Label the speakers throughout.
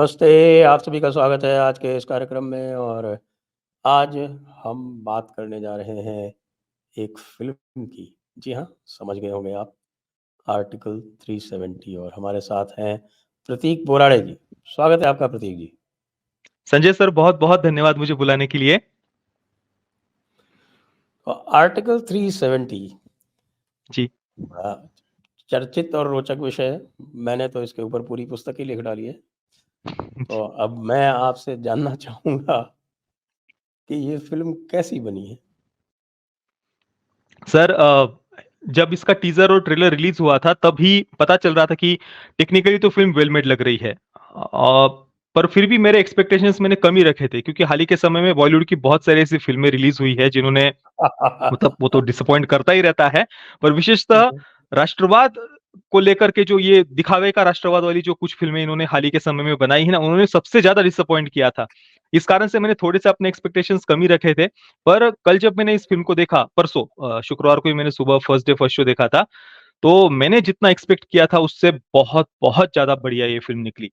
Speaker 1: नमस्ते, आप सभी का स्वागत है आज के इस कार्यक्रम में और आज हम बात करने जा रहे हैं एक फ़िल्म की। जी हाँ, समझ गए होंगे आप, आर्टिकल 370 और हमारे साथ हैं प्रतीक बोराड़े जी। स्वागत है आपका प्रतीक जी।
Speaker 2: संजय सर, बहुत-बहुत धन्यवाद मुझे बुलाने के लिए।
Speaker 1: आर्टिकल 370
Speaker 2: जी।
Speaker 1: बड़ा चर्चित और रोचक विषय है। मैंने तो इसके ऊपर पूरी पुस्तक ही लिख डाली है। तो अब मैं आपसे जानना चाहूँगा कि ये फ़िल्म कैसी बनी है?
Speaker 2: सर, जब इसका टीज़र और ट्रेलर रिलीज़ हुआ था, तभी पता चल रहा था कि टेक्निकली तो फ़िल्म वेल मेड लग रही है। पर फिर भी मेरे एक्सपेक्टेशंस मैंने कम ही रखे थे, क्योंकि हाल ही के समय में बॉलीवुड की बहुत सारी ऐसी फ़िल्में रिलीज़ हुई है, जिन्होंने मतलब वो तो डिसअपॉइंट करता ही रहता है। पर विशेषतः राष्ट्रवाद को लेकर के जो ये दिखावे का राष्ट्रवाद वाली जो कुछ फ़िल्में इन्होंने हाल ही के समय में बनाई है ना, उन्होंने सबसे ज़्यादा डिसअपॉइंट किया था। इस कारण से मैंने थोड़े-से अपने एक्सपेक्टेशंस कम ही रखे थे। पर कल जब मैंने इस फ़िल्म को देखा, परसों शुक्रवार को ही मैंने सुबह फर्स्ट डे फर्स्ट शो देखा था, तो मैंने जितना एक्सपेक्ट किया था उससे बहुत ज़्यादा बढ़िया ये फ़िल्म निकली।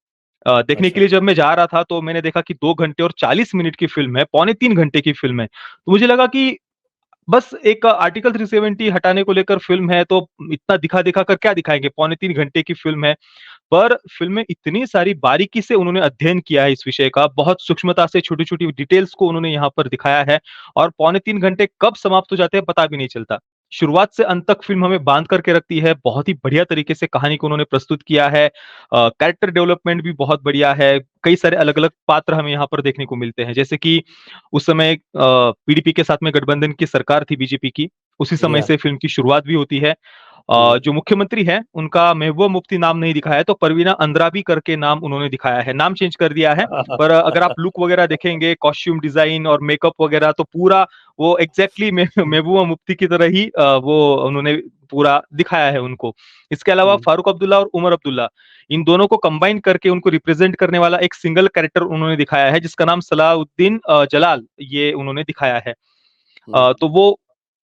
Speaker 2: देखने के
Speaker 1: अच्छा।
Speaker 2: लिए जब मैं जा रहा था, तो मैंने देखा कि 2 घंटे और 40 मिनट की फ़िल्म है, पौने 3 घंटे की फ़िल्म है। तो मुझे लगा कि बस एक आर्टिकल 370 हटाने को लेकर फ़िल्म है, तो इतना दिखा-दिखा कर क्या दिखाएँगे? पौने 3 घंटे की फ़िल्म है। पर फ़िल्म में इतनी सारी बारीकी से उन्होंने अध्ययन किया है इस विषय का, बहुत सूक्ष्मता से छोटी-छोटी डिटेल्स को उन्होंने यहाँ पर दिखाया है और पौने 3 घंटे कब समाप्त हो जाते हैं पता भी नहीं चलता। शुरुआत से अंत तक फ़िल्म हमें बाँध करके रखती है, बहुत ही बढ़िया तरीके से कहानी को उन्होंने प्रस्तुत किया है। कैरेक्टर डेवलपमेंट भी बहुत बढ़िया है, कई सारे अलग-अलग पात्र हमें यहाँ पर देखने को मिलते हैं। जैसे कि उस समय पीडीपी के साथ में गठबंधन की सरकार थी बीजेपी की, उसी
Speaker 1: जी
Speaker 2: समय
Speaker 1: हाँ।
Speaker 2: से फ़िल्म की शुरुआत भी होती है।
Speaker 1: जी।
Speaker 2: जो मुख्यमंत्री हैं, उनका महबूबा मुफ्ती नाम नहीं दिखाया है, तो परवीना अंद्राबी करके नाम उन्होंने दिखाया है। नाम चेंज कर दिया है, पर अगर आप लुक वगैरह देखेंगे, कॉस्ट्यूम डिज़ाइन और मेकअप वगैरह, तो पूरा वो एग्ज़ैक्टली में महबूबा मुफ्ती की तरह ही वो उन्होंने पूरा दिखाया है उनको। इसके अलावा
Speaker 1: हुँ,
Speaker 2: फारूक अब्दुल्ला और उमर अब्दुल्ला, इन दोनों को कंबाइन करके उनको रिप्रेज़ेंट करने वाला एक सिंगल कैरेक्टर उन्होंने दिखाया है, जिसका नाम सलाउद्दीन जलाल, ये उन्होंने दिखाया है।
Speaker 1: हुँ।
Speaker 2: तो वो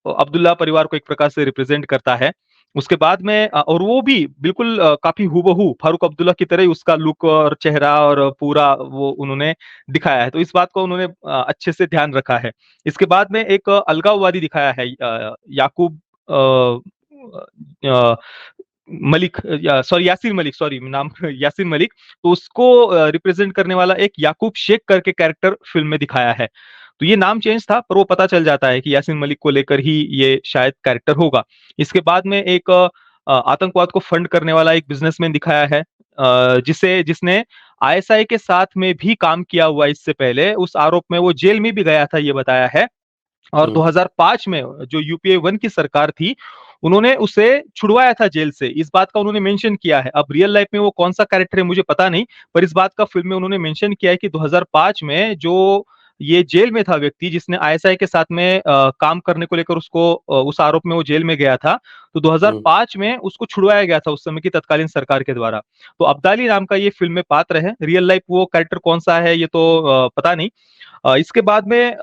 Speaker 2: अब्दुल्ला परिवार को एक प्रकार से रिप्रेजेंट करता है। उसके बाद में और वो भी बिल्कुल काफ़ी हूबहू फारूक अब्दुल्ला की तरह ही उसका लुक और चेहरा और पूरा वो उन्होंने दिखाया है। तो इस बात को उन्होंने अच्छे से ध्यान रखा है। इसके बाद में एक अलगाववादी दिखाया है, याकूब अ, मलिक, या सॉरी यासीन मलिक, सॉरी नाम यासीन मलिक। तो उसको रिप्रेजेंट करने वाला एक याकूब शेख करके कैरेक्टर फ़िल्म में दिखाया है। तो ये नाम चेंज था, पर वो पता चल जाता है कि यासीन मलिक को लेकर ही ये शायद कैरेक्टर होगा। इसके बाद में एक आतंकवाद को फंड करने वाला एक बिज़नेसमैन दिखाया है, जिसने आईएसआई के साथ में भी काम किया हुआ इससे पहले, उस आरोप में वो जेल में भी गया था, ये बताया है। और
Speaker 1: हुँ,
Speaker 2: 2005 में जो यूपीए 1 की सरकार थी, उन्होंने उसे छुड़वाया था जेल से। इस बात का उन्होंने मेंशन किया है। अब रियल लाइफ में वो कौन-सा कैरेक्टर है मुझे पता नहीं, पर इस बात का फ़िल्म में उन्होंने मेंशन किया है कि 2005 में जो ये जेल में था व्यक्ति, जिसने आईएसआई के साथ में काम करने को लेकर उसको उस आरोप में वो जेल में गया था, तो
Speaker 1: हुँ,
Speaker 2: 2005 में उसको छुड़वाया गया था उस समय की तत्कालीन सरकार के द्वारा। तो अब्दाली नाम का ये फ़िल्म में पात्र है। रियल लाइफ वो कैरेक्टर कौन-सा है ये तो पता नहीं। इसके बाद में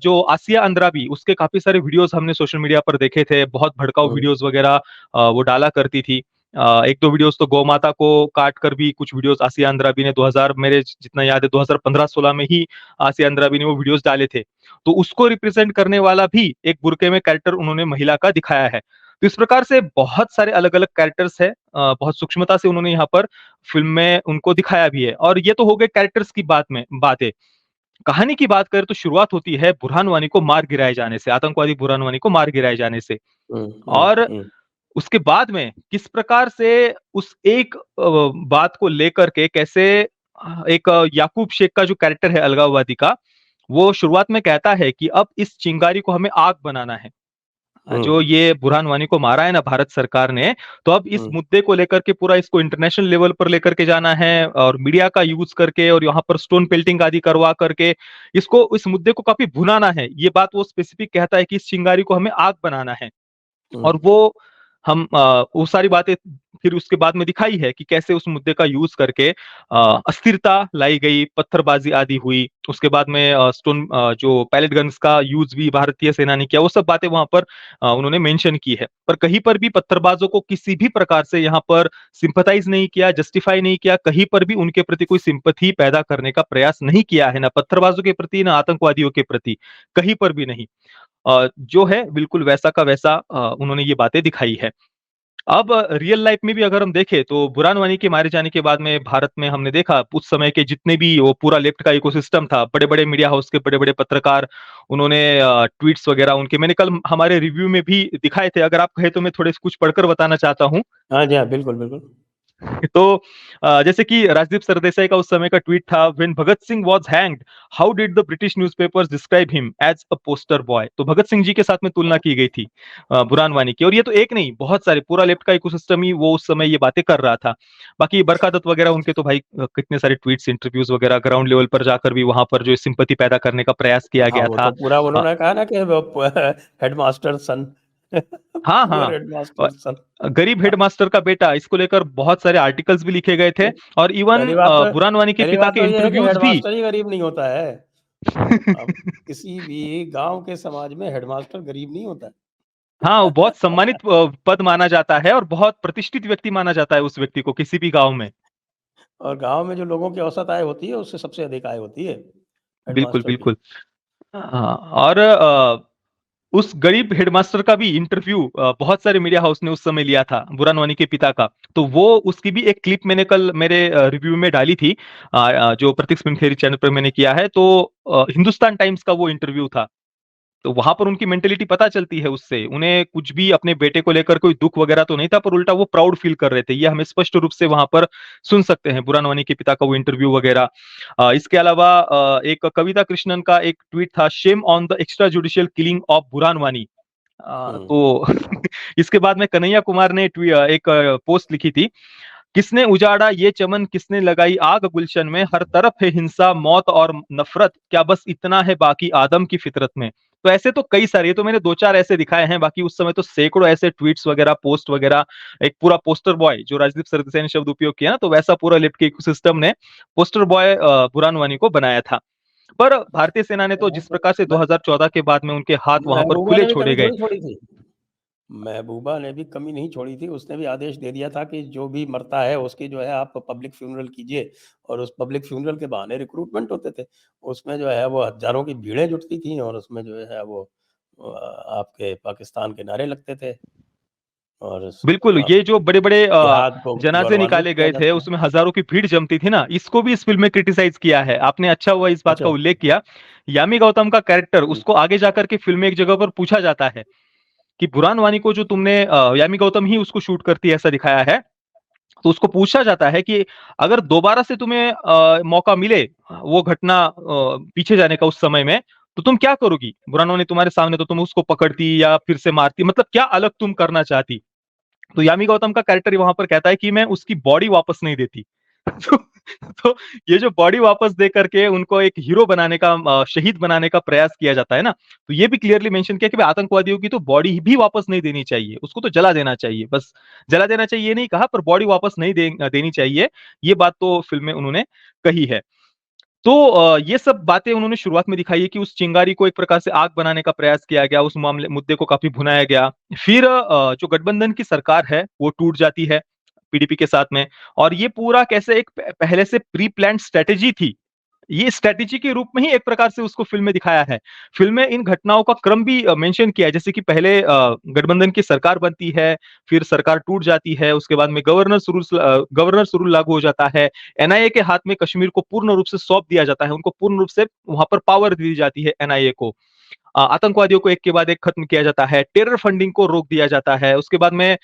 Speaker 2: जो आसिया अंद्राबी, उसके काफ़ी सारे वीडियोज़ हमने सोशल मीडिया पर देखे थे, बहुत भड़काऊ
Speaker 1: हुँ,
Speaker 2: वीडियोज़ वगैरह वो डाला करती थी। 1-2 वीडियोज़ तो गौ माता को काट कर भी कुछ वीडियोज़ आसिया अंद्राबी ने 2000, मेरे जितना याद है 2015-16 में ही आसिया अंद्राबी ने वो वीडियोज़ डाले थे। तो उसको रिप्रेज़ेंट करने वाला भी एक बुर्के में कैरेक्टर उन्होंने महिला का दिखाया है। तो इस प्रकार से बहुत सारे अलग-अलग कैरेक्टर्स हैं, बहुत सूक्ष्मता से उन्होंने यहाँ पर फ़िल्म में उनको दिखाया भी है। और ये तो हो गए कैरेक्टर्स की बातें। कहानी की बात करें तो शुरुआत होती है बुरहान वानी को मार गिराए जाने से, आतंकवादी बुरहान वानी को मार गिराए जाने से।
Speaker 1: हुँ, हुँ,
Speaker 2: और
Speaker 1: हुँ,
Speaker 2: उसके बाद में किस प्रकार से उस एक बात को लेकर के कैसे एक याकूब शेख का जो कैरेक्टर है अलगाववादी का, वो शुरुआत में कहता है कि अब इस चिंगारी को हमें आग बनाना है।
Speaker 1: हुँ,
Speaker 2: जो ये बुरहान वानी को मारा है ना भारत सरकार ने, तो अब इस
Speaker 1: हुँ,
Speaker 2: मुद्दे को लेकर के पूरा इसको इंटरनेशनल लेवल पर लेकर के जाना है और मीडिया का यूज़ करके और यहाँ पर स्टोन पेल्टिंग आदि करवा करके इसको, इस मुद्दे को काफ़ी भुनाना है। ये बात वो स्पेसिफिक कहता है कि इस चिंगारी को हमें आग बनाना है।
Speaker 1: हुँ,
Speaker 2: और वो सारी बातें फिर उसके बाद में दिखाई है कि कैसे उस मुद्दे का यूज करके अस्थिरता लाई गई, पत्थरबाजी आदि हुई। उसके बाद में जो पैलेट गन्स का यूज भी भारतीय सेना ने किया, वो सब बातें वहां पर उन्होंने मेंशन की है। पर कहीं पर भी पत्थरबाजों को किसी भी प्रकार से यहाँ पर सिंपथाइज नहीं किया, जस्टिफाई नहीं किया, कहीं पर भी उनके प्रति कोई सिंपथी पैदा करने का प्रयास नहीं किया है, ना पत्थरबाजों के प्रति, ना आतंकवादियों के प्रति, कहीं पर भी नहीं। जो है बिल्कुल वैसा का वैसा उन्होंने ये बातें दिखाई है। अब रियल लाइफ में भी अगर हम देखें तो बुरहान वानी के मारे जाने के बाद में भारत में हमने देखा उस समय के जितने भी वो पूरा लेफ्ट का इकोसिस्टम था, बड़े-बड़े मीडिया हाउस के बड़े-बड़े पत्रकार, उन्होंने ट्वीट्स वगैरह उनके मैंने कल हमारे रिव्यू में भी दिखाए थे। अगर आप कहें तो मैं थोड़े से कुछ पढ़कर बताना चाहता हूँ।
Speaker 1: हाँ जी, हाँ, बिल्कुल, बिल्कुल।
Speaker 2: तो जैसे कि राजदीप सरदेसाई का उस समय का ट्वीट था, when Bhagat Singh was hanged, how did the British newspapers describe him as a poster boy. तो भगत सिंह जी के साथ में तुलना की गई थी बुरहान वानी की। और ये तो एक नहीं, बहुत सारे, पूरा लेफ्ट का इकोसिस्टम ही वो उस समय ये बातें कर रहा था। बाकी बरखा दत्त वगैरह, उनके तो भाई कितने सारे ट्वीट्स, इंटरव्यूज वगैरह ग्राउंड लेवल पर जाकर भी वहां पर जो सिंपैथी पैदा करने का प्रयास किया
Speaker 1: हाँ,
Speaker 2: गया
Speaker 1: वो
Speaker 2: था।
Speaker 1: तो पूरा उन्होंने कहा ना कि वो हेडमास्टर सन
Speaker 2: हाँ,
Speaker 1: पुअर
Speaker 2: हाँ।
Speaker 1: हेडमास्टर सन।
Speaker 2: गरीब हेडमास्टर का बेटा, इसको लेकर बहुत सारे आर्टिकल्स भी लिखे गए थे। और इवन बुरहान वानी के
Speaker 1: पहली
Speaker 2: पिता
Speaker 1: बात
Speaker 2: के
Speaker 1: तो ये है कि
Speaker 2: इंटरव्यूज भी
Speaker 1: हेडमास्टर ही गरीब नहीं होता है। अब किसी भी गाँव के समाज में हेडमास्टर गरीब नहीं होता है।
Speaker 2: हाँ, वो बहुत सम्मानित पद माना जाता है और बहुत प्रतिष्ठित व्यक्ति माना जाता है उस व्यक्ति को किसी भी गाँव में।
Speaker 1: और गाँव में जो लोगों की औसत आय होती है, उससे सबसे अधिक आय होती है
Speaker 2: बिल्कुल,
Speaker 1: हेडमास्टर की।
Speaker 2: बिल्कुल। हाँ, और उस गरीब हेडमास्टर का भी इंटरव्यू बहुत सारे मीडिया हाउस ने उस समय लिया था, बुरहान वानी के पिता का। तो वो उसकी भी एक क्लिप मैंने कल मेरे रिव्यू में डाली थी, जो प्रतीक फिल्म थ्योरी चैनल पर मैंने किया है। तो हिंदुस्तान टाइम्स का वो इंटरव्यू था। तो वहां पर उनकी मेंटेलिटी पता चलती है उससे। उन्हें कुछ भी अपने बेटे को लेकर कोई दुख वगैरह तो नहीं था, पर उल्टा वो प्राउड फील कर रहे थे। ये हमें स्पष्ट रूप से वहां पर सुन सकते हैं, बुरहान वानी के पिता का वो इंटरव्यू वगैरह। इसके अलावा एक कविता कृष्णन का एक ट्वीट था, shame on the extra judicial killing of Burhan Wani.
Speaker 1: हुँ।
Speaker 2: तो इसके बाद में कन्हैया कुमार ने एक पोस्ट लिखी थी, किसने उजाड़ा ये चमन, किसने लगाई आग गुलशन में, हर तरफ है हिंसा मौत और नफरत, क्या बस इतना है बाकी आदम की फितरत में। तो ऐसे तो कई सारे, ये तो मैंने दो चार ऐसे दिखाए हैं, बाकी उस समय तो सैकड़ों ऐसे ट्वीट्स वगैरह, पोस्ट वगैरह। एक पूरा पोस्टर बॉय, जो राजदीप सरदेसाई ने शब्द उपयोग किया ना, तो वैसा पूरा लेफ्ट के इकोसिस्टम ने पोस्टर बॉय बुरहान वानी को बनाया था। पर भारतीय सेना ने तो जिस प्रकार से
Speaker 1: मैं
Speaker 2: 2014 के बाद में उनके हाथ वहां पर
Speaker 1: महबूबा
Speaker 2: खुले
Speaker 1: ने भी
Speaker 2: छोड़े
Speaker 1: कमी
Speaker 2: गए।
Speaker 1: थोड़ी छोड़ी थी। महबूबा ने भी कमी नहीं छोड़ी थी, उसने भी आदेश दे दिया था कि जो भी मरता है उसकी जो है आप पब्लिक फ्यूनरल कीजिए, और उस पब्लिक फ्यूनरल के बहाने रिक्रूटमेंट होते थे। उसमें जो है वो हज़ारों की भीड़ें जुटती थीं और उसमें जो है वो आपके पाकिस्तान के नारे लगते थे और
Speaker 2: बिल्कुल,
Speaker 1: आप
Speaker 2: ये जो बड़े-बड़े
Speaker 1: जिहाद को
Speaker 2: जनाज़े
Speaker 1: गौरवान्वित
Speaker 2: निकाले
Speaker 1: किया
Speaker 2: गए थे,
Speaker 1: जाता है।
Speaker 2: उसमें हज़ारों की भीड़ जमती थी ना, इसको भी इस फ़िल्म में क्रिटिसाइज़ किया है। आपने अच्छा हुआ इस बात का
Speaker 1: अच्छा।
Speaker 2: उल्लेख किया। यामी गौतम का कैरेक्टर,
Speaker 1: हुँ,
Speaker 2: उसको आगे जाकर के फ़िल्म में एक जगह पर पूछा जाता है कि बुरहान वानी को जो तुमने यामी गौतम ही उसको शूट करती है ऐसा दिखाया है। तो उसको पूछा जाता है कि अगर दोबारा से तुम्हें मौका मिले वो घटना पीछे जाने का उस समय में, तो तुम क्या करोगी? बुरहान वानी तुम्हारे सामने, तो तुम उसको पकड़ती या फिर से मारती? मतलब क्या अलग तुम करना चाहती? तो यामी गौतम का कैरेक्टर वहां पर कहता है कि मैं उसकी बॉडी वापस नहीं देती। तो, तो ये जो बॉडी वापस दे करके उनको एक हीरो बनाने का, शहीद बनाने का प्रयास किया जाता है ना, तो ये भी क्लियरली मेंशन किया कि भाई आतंकवादियों की तो बॉडी भी वापस नहीं देनी चाहिए, उसको तो जला देना चाहिए, बस जला देना चाहिए नहीं कहा, पर बॉडी वापस नहीं देनी चाहिए। ये बात तो फिल्म में उन्होंने कही है। तो ये सब बातें उन्होंने शुरुआत में दिखाई है कि उस चिंगारी को एक प्रकार से आग बनाने का प्रयास किया गया, उस मामले मुद्दे को काफ़ी भुनाया गया। फिर जो गठबंधन की सरकार है, वो टूट जाती है पीडीपी के साथ में, और ये पूरा कैसे एक पहले से प्री प्लान्ड स्ट्रैटेजी थी। ये स्ट्रैटेजी के रूप में ही एक प्रकार से उसको फ़िल्म में दिखाया है। फ़िल्म में इन घटनाओं का क्रम भी मेंशन किया है, जैसे कि पहले गठबंधन की सरकार बनती है, फिर सरकार टूट जाती है, उसके बाद में गवर्नर्स रूल लागू हो जाता है। एनआईए के हाथ में कश्मीर को पूर्ण रूप से सौंप दिया जाता है, उनको पूर्ण रूप से वहाँ पर पावर दी जाती है एनआईए को। आतंकवादियों को एक के बाद एक खत्म किया जाता है, टेरर फंडिंग को रोक दिया जाता है। उसके बाद में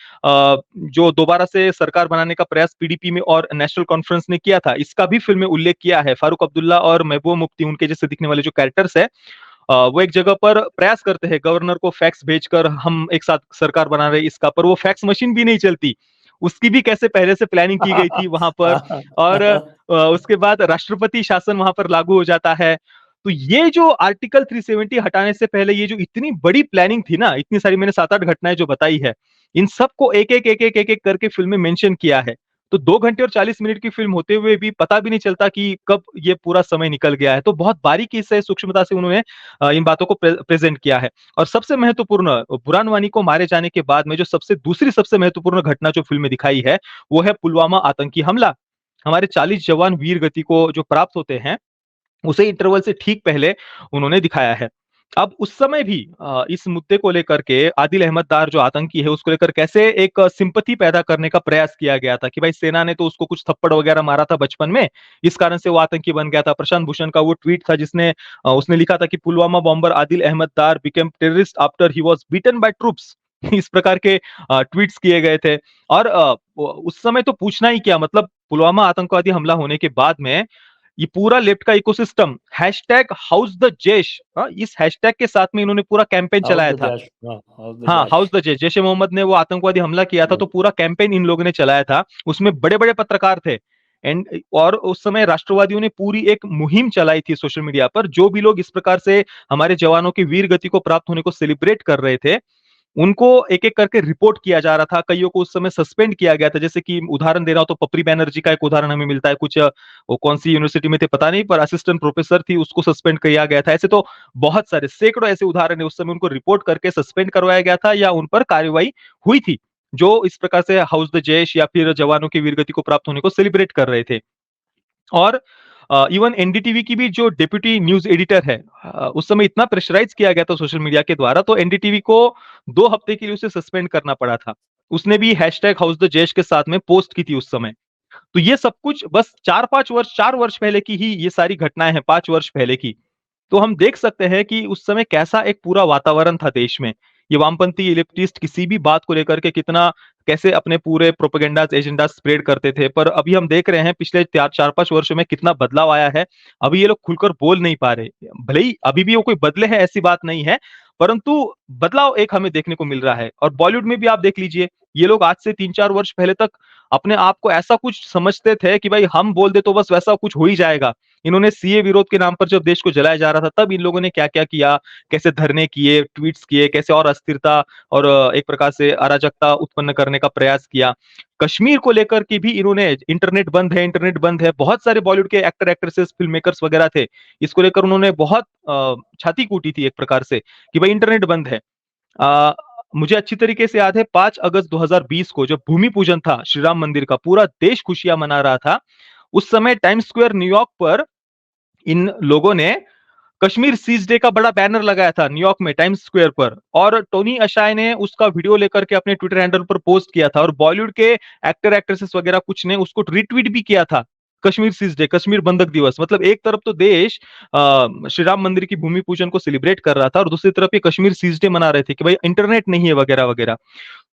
Speaker 2: जो दोबारा से सरकार बनाने का प्रयास पीडीपी में और नेशनल कॉन्फ्रेंस ने किया था, इसका भी फिल्म में उल्लेख किया है। फारूक अब्दुल्ला और महबूबा मुफ्ती, उनके जैसे दिखने वाले जो कैरेक्टर्स है, वो एक जगह पर प्रयास करते हैं गवर्नर को फैक्स भेजकर, हम एक साथ सरकार बना रहे हैं इसका, पर वो फैक्स मशीन भी नहीं चलती। उसकी भी कैसे पहले से प्लानिंग की गई थी वहां पर। और उसके बाद राष्ट्रपति शासन वहां पर लागू हो जाता है। तो ये जो आर्टिकल 370 हटाने से पहले ये जो इतनी बड़ी प्लानिंग थी ना, इतनी सारी मैंने 7-8 घटनाएं जो बताई है, इन सबको एक-एक करके फिल्म में मेंशन किया है। तो 2 घंटे और 40 मिनट की फिल्म होते हुए भी पता भी नहीं चलता कि कब ये पूरा समय निकल गया है। तो बहुत बारीकी से, सूक्ष्मता से उन्होंने इन बातों को प्रेजेंट किया है। और सबसे महत्वपूर्ण, बुरहान वानी को मारे जाने के बाद में जो दूसरी सबसे महत्वपूर्ण घटना जो फिल्म में दिखाई है, वो है पुलवामा आतंकी हमला। हमारे 40 जवान वीर गति को जो प्राप्त होते हैं, उसे इंटरवल से ठीक पहले उन्होंने दिखाया है। अब उस समय भी इस मुद्दे को लेकर के आदिल अहमद दार जो आतंकी है, उसको लेकर कैसे एक सिंपैथी पैदा करने का प्रयास किया गया था कि भाई सेना ने तो उसको कुछ थप्पड़ वगैरह मारा था बचपन में, इस कारण से वो आतंकी बन गया था। प्रशांत भूषण का वो ट्वीट था जिसने उसने लिखा था कि पुलवामा बॉम्बर आदिल अहमद दार became terrorist after he was beaten by troops. इस प्रकार के ट्वीट्स किए गए थे। और उस समय तो पूछना ही क्या, मतलब पुलवामा आतंकवादी हमला होने के बाद में ये पूरा लेफ्ट का ecosystem hashtag house the Jaish, इस हैशटैग के साथ में इन्होंने पूरा कैंपेन
Speaker 1: हाउस
Speaker 2: चलाया
Speaker 1: द
Speaker 2: था।
Speaker 1: जैश, हाँ, हाउस द
Speaker 2: हाँ,
Speaker 1: जैश।
Speaker 2: हाउस द जैश, जैश ए मोहम्मद ने वो आतंकवादी हमला किया था, तो
Speaker 1: हुँ,
Speaker 2: पूरा कैंपेन इन लोगों ने चलाया था। उसमें बड़े-बड़े पत्रकार थे। एंड और उस समय राष्ट्रवादियों ने पूरी एक मुहिम चलाई थी सोशल मीडिया पर। जो भी लोग इस प्रकार से हमारे जवानों की वीर गति को प्राप्त होने को सेलिब्रेट कर रहे थे, उनको एक-एक करके रिपोर्ट किया जा रहा था। कइयों को उस समय सस्पेंड किया गया था। जैसे कि उदाहरण दे रहा हूं तो पपरी बैनर्जी का एक उदाहरण हमें मिलता है। कुछ वो कौन-सी यूनिवर्सिटी में थे पता नहीं, पर असिस्टेंट प्रोफेसर थी, उसको सस्पेंड किया गया था। ऐसे तो बहुत सारे सैकड़ों ऐसे उदाहरण है। उस समय उनको रिपोर्ट करके सस्पेंड करवाया गया था या उन पर कार्रवाई हुई थी, जो इस प्रकार से हाउस द जैश या फिर जवानों की वीरगति को प्राप्त होने को सेलिब्रेट कर रहे थे। और इवन एनडीटीवी की भी जो डिप्टी न्यूज़ एडिटर है, उस समय इतना प्रेशराइज़ किया गया था सोशल मीडिया के द्वारा, तो एनडीटीवी को 2 हफ्ते के लिए उसे सस्पेंड करना पड़ा था। उसने भी हैशटैग हाउस द जैश के साथ में पोस्ट की थी उस समय। तो ये सब कुछ बस 4 वर्ष पहले की ही ये सारी घटनाएँ हैं, 5 वर्ष पहले की। तो हम देख सकते हैं कि उस समय कैसा एक पूरा वातावरण था देश में। ये वामपंथी लेफ्टिस्ट किसी भी बात को लेकर के कितना कैसे अपने पूरे प्रोपेगेंडास एजेंडा स्प्रेड करते थे। पर अभी हम देख रहे हैं पिछले 4-5 वर्षों में कितना बदलाव आया है। अभी ये लोग खुलकर बोल नहीं पा रहे। भले ही अभी भी वो कोई बदले हैं ऐसी बात नहीं है, परंतु बदलाव एक हमें देखने को मिल रहा है। और बॉलीवुड में भी आप देख लीजिए, ये लोग आज से 3-4 वर्ष पहले तक अपने आप को ऐसा कुछ समझते थे कि भाई हम बोल दे तो बस वैसा कुछ हो ही जाएगा। इन्होंने सीए विरोध के नाम पर जब देश को जलाया जा रहा था, तब इन लोगों ने क्या-क्या किया, कैसे धरने किए, ट्वीट्स किए, कैसे और अस्थिरता और एक प्रकार से अराजकता उत्पन्न करने का प्रयास किया। कश्मीर को लेकर के भी इन्होंने इंटरनेट बंद है, बहुत सारे बॉलीवुड के एक्टर, एक्ट्रेसेस, फिल्म मेकर्स वगैरह थे। इसको लेकर उन्होंने बहुत छाती कूटी थी एक प्रकार से कि भाई इंटरनेट बंद है। अ, मुझे अच्छी तरीके से याद है 5 अगस्त 2020 को जब भूमि पूजन था श्री राम मंदिर का, पूरा देश खुशियाँ मना रहा था। उस समय टाइम्स स्क्वायर न्यूयॉर्क पर इन लोगों ने कश्मीर सीज डे का बड़ा बैनर लगाया था न्यूयॉर्क में टाइम्स स्क्वायर पर, और टोनी अशाय ने उसका वीडियो लेकर के अपने ट्विटर हैंडल पर पोस्ट किया था, और बॉलीवुड के एक्टर एक्ट्रेसेस वगैरह कुछ ने उसको रीट्वीट भी किया था। कश्मीर सीज डे, कश्मीर बंधक दिवस, मतलब एक तरफ तो देश श्री राम मंदिर की भूमि पूजन को सेलिब्रेट कर रहा था और दूसरी तरफ ये कश्मीर सीज डे मना रहे थे कि भाई इंटरनेट नहीं है वगैरह वगैरह।